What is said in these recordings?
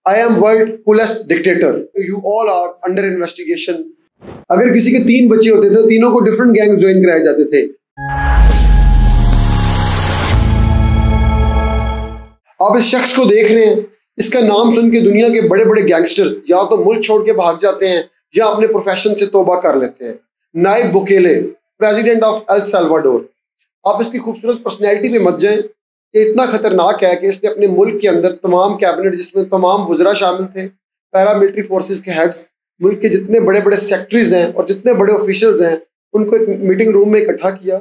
I am world coolest dictator, you all are under investigation. अगर किसी के 3 बच्चे होते थे तो तीनों को डिफरेंट गैंग्स ज्वाइन कराए जाते थे। आप इस शख्स को देख रहे हैं, इसका नाम सुन के दुनिया के बड़े बड़े गैंगस्टर्स या तो मुल्क छोड़ के भाग जाते हैं या अपने प्रोफेशन से तौबा कर लेते हैं। Nayib Bukele, president of El Salvador. आप इसकी खूबसूरत पर्सनैलिटी पे मत जाएं, ये इतना खतरनाक है कि इसने अपने मुल्क के अंदर तमाम कैबिनेट, जिसमें तमाम वज़रा शामिल थे, पैरामिलिट्री फोर्सेस के हेड्स, मुल्क के जितने बड़े बड़े सेक्रेटरीज हैं और जितने बड़े ऑफिशियल्स हैं, उनको एक मीटिंग रूम में इकट्ठा किया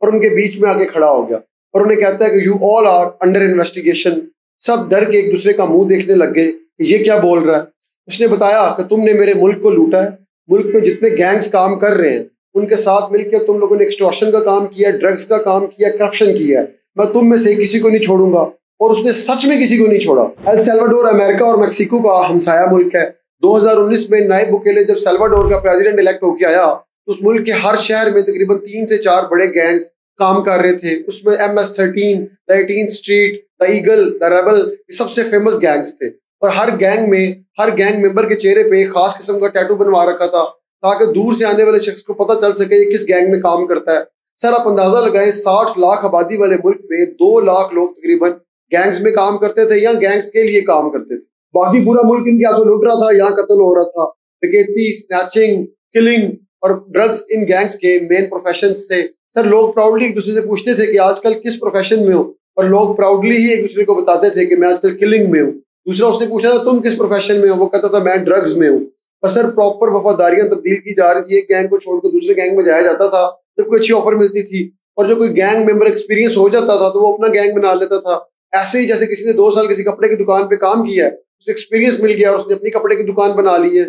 और उनके बीच में आके खड़ा हो गया और उन्हें कहता है कि you all are under investigation. सब डर के एक दूसरे का मुंह देखने लग गए कि ये क्या बोल रहा है। उसने बताया कि तुमने मेरे मुल्क को लूटा है, मुल्क में जितने गैंग्स काम कर रहे हैं उनके साथ मिलकर तुम लोगों ने एक्सटॉर्शन का काम किया, ड्रग्स का काम किया, करप्शन किया है। मैं तुम में से किसी को नहीं छोड़ूंगा। और उसने सच में किसी को नहीं छोड़ा। एल सल्वाडोर अमेरिका और मेक्सिको का हमसाया मुल्क है। 2019 में नायब बुकेले जब सल्वाडोर का प्रेसिडेंट इलेक्ट होकर आया तो उस मुल्क के हर शहर में तकरीबन 3 से 4 बड़े गैंग्स काम कर रहे थे। उसमें MS-13, the 18th street, the eagle, the rebel, ये सबसे फेमस गैंग्स थे। और हर गैंग मेंबर के चेहरे पे एक खास किस्म का टैटू बनवा रखा था ताकि दूर से आने वाले शख्स को पता चल सके ये किस गैंग में काम करता है। सर आप अंदाजा लगाएं, 60 लाख आबादी वाले मुल्क में 2 लाख लोग तकरीबन गैंग्स में काम करते थे या गैंग्स के लिए काम करते थे। बाकी पूरा मुल्क इनके हाथों लूट रहा था या कत्ल हो रहा था। डकैती, स्नैचिंग, किलिंग और ड्रग्स इन गैंग्स के मेन प्रोफेशंस थे। सर लोग प्राउडली एक दूसरे से पूछते थे कि आजकल किस प्रोफेशन में हो, और लोग प्राउडली ही एक दूसरे को बताते थे कि मैं आजकल किलिंग में हूँ। दूसरा उससे पूछा था तुम किस प्रोफेशन में हो, वो कहता था मैं ड्रग्स में हूँ। और सर प्रॉपर वफादारियां तब्दील की जा रही थी। एक गैंग को छोड़कर दूसरे गैंग में जाया जाता था जब कोई अच्छी ऑफर मिलती थी, और जो कोई गैंग मेंबर एक्सपीरियंस हो जाता था तो वो अपना गैंग बना लेता था। ऐसे ही जैसे किसी ने 2 साल किसी कपड़े की दुकान पे काम किया है, उसे एक्सपीरियंस मिल गया और उसने अपनी कपड़े की दुकान बना ली है।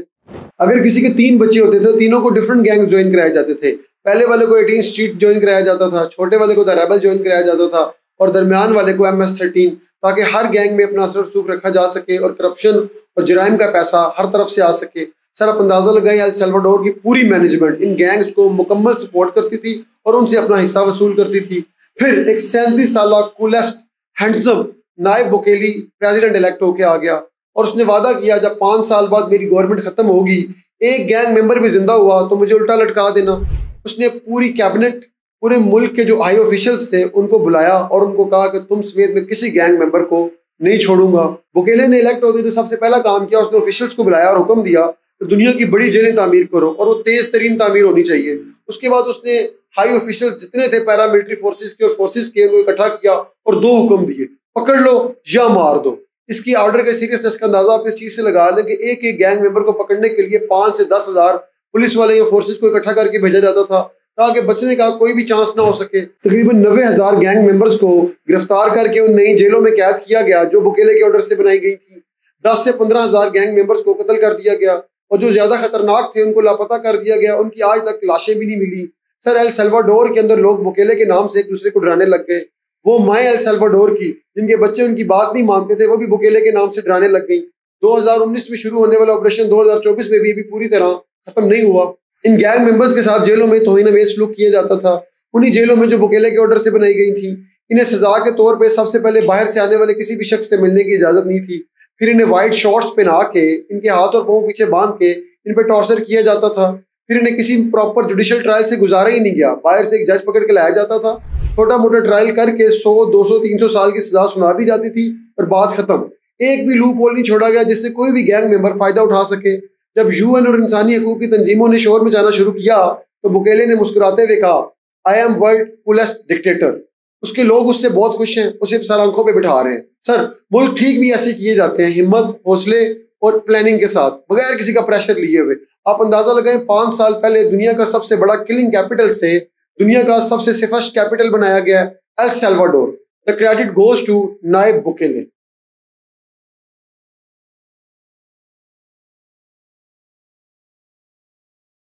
अगर किसी के 3 बच्चे होते थे तो तीनों को डिफरेंट गैंग्स ज्वाइन कराए जाते थे। पहले वाले को 18 स्ट्रीट ज्वाइन कराया जाता था, छोटे वाले को द रेबल ज्वाइन कराया जाता था और दरमियान वाले को MS-13, ताकि हर गैंग में अपना असर रसूख रखा जा सके और करप्शन और जराइम का पैसा हर तरफ से आ सके। सर आप अंदाजा लगाएं, एल सल्वाडोर की पूरी मैनेजमेंट इन गैंग्स को मुकम्मल सपोर्ट करती थी और उनसे अपना हिस्सा वसूल करती थी। फिर एक 37 साल coolest handsome Nayib Bukele president elect होके आ गया और उसने वादा किया जब 5 साल बाद मेरी गवर्नमेंट खत्म होगी, एक गैंग मेंबर भी जिंदा हुआ तो मुझे उल्टा लटका देना। उसने पूरी कैबिनेट, पूरे मुल्क के जो हाई ऑफिशियल्स थे उनको बुलाया और उनको कहा कि तुम समेत में किसी गैंग मेंबर को नहीं छोड़ूंगा। बुकेले ने इलेक्ट होते तो सबसे पहला काम किया, उसने ऑफिशियल्स को बुलाया और हुक्म दिया तो दुनिया की बड़ी जेलें तामीर करो और वो तेज तरीन तामीर होनी चाहिए। उसके बाद उसने हाई ऑफिशियल्स जितने थे पैरामिलिट्री फोर्सेस के और फोर्सेस के, उनको इकट्ठा किया और 2 हुक्म दिए, पकड़ लो या मार दो। इसकी ऑर्डर के सीरियसनेस का अंदाजा आप इस चीज से लगा लें कि एक गैंग मेंबर को पकड़ने के लिए 5 से 10 हजार पुलिस वाले या फोर्सेस को इकट्ठा करके भेजा जाता था ताकि बचने का कोई भी चांस ना हो सके। तकरीबन 90,000 गैंग मेंबर्स को गिरफ्तार करके उन नई जेलों में कैद किया गया जो बुकेले के ऑर्डर से बनाई गई थी। 10 से 15 हजार गैंग मेंबर्स को कत्ल कर दिया गया और जो ज्यादा खतरनाक थे उनको लापता कर दिया गया। उनकी आज तक लाशें भी नहीं मिली। सर एल सल्वाडोर के अंदर लोग बुकेले के नाम से एक दूसरे को डराने लग गए। वो माए एल सल्वाडोर की जिनके बच्चे उनकी बात नहीं मानते थे, वो भी बुकेले के नाम से डराने लग गई। 2019 में शुरू होने वाला ऑपरेशन 2024 में भी पूरी तरह खत्म नहीं हुआ। इन गैंग मेंबर्स के साथ जेलों में तौहीन-ए-नवेस सलूक किया जाता था, उन्हीं जेलों में जो बुकेले के ऑर्डर से बनाई गई थी। इन्हें सजा के तौर पे सबसे पहले बाहर से आने वाले किसी भी शख्स से मिलने की इजाजत नहीं थी। फिर इन्हें व्हाइट शॉर्ट्स पहना के, इनके हाथ और पांव पीछे बांध के इन पे टॉर्चर किया जाता था। फिर इन्हें किसी प्रॉपर जुडिशियल ट्रायल से गुजारा ही नहीं गया, बाहर से एक जज पकड़ के लाया जाता था, छोटा मोटा ट्रायल करके 100, 200, 300 साल की सजा सुना दी जाती थी और बात खत्म। एक भी लूप होल नहीं छोड़ा गया जिससे कोई भी गैंग मेंबर फायदा उठा सके। जब UN और इंसानी हकूक की तंजीमों ने शोर मचाना शुरू किया तो बुकेले ने मुस्कुराते हुए कहा, आई एम वर्ल्ड कूलेस्ट डिक्टेटर। उसके लोग उससे बहुत खुश हैं, उसे सर आंखों पे बिठा रहे हैं। सर मुल्क ठीक भी ऐसे किए जाते हैं, हिम्मत, हौसले और प्लानिंग के साथ, बगैर किसी का प्रेशर लिए हुए। आप अंदाजा लगाएं, 5 साल पहले दुनिया का सबसे बड़ा किलिंग कैपिटल से दुनिया का सबसे सेफेस्ट कैपिटल बनाया गया El Salvador. The credit goes to Nayib Bukele.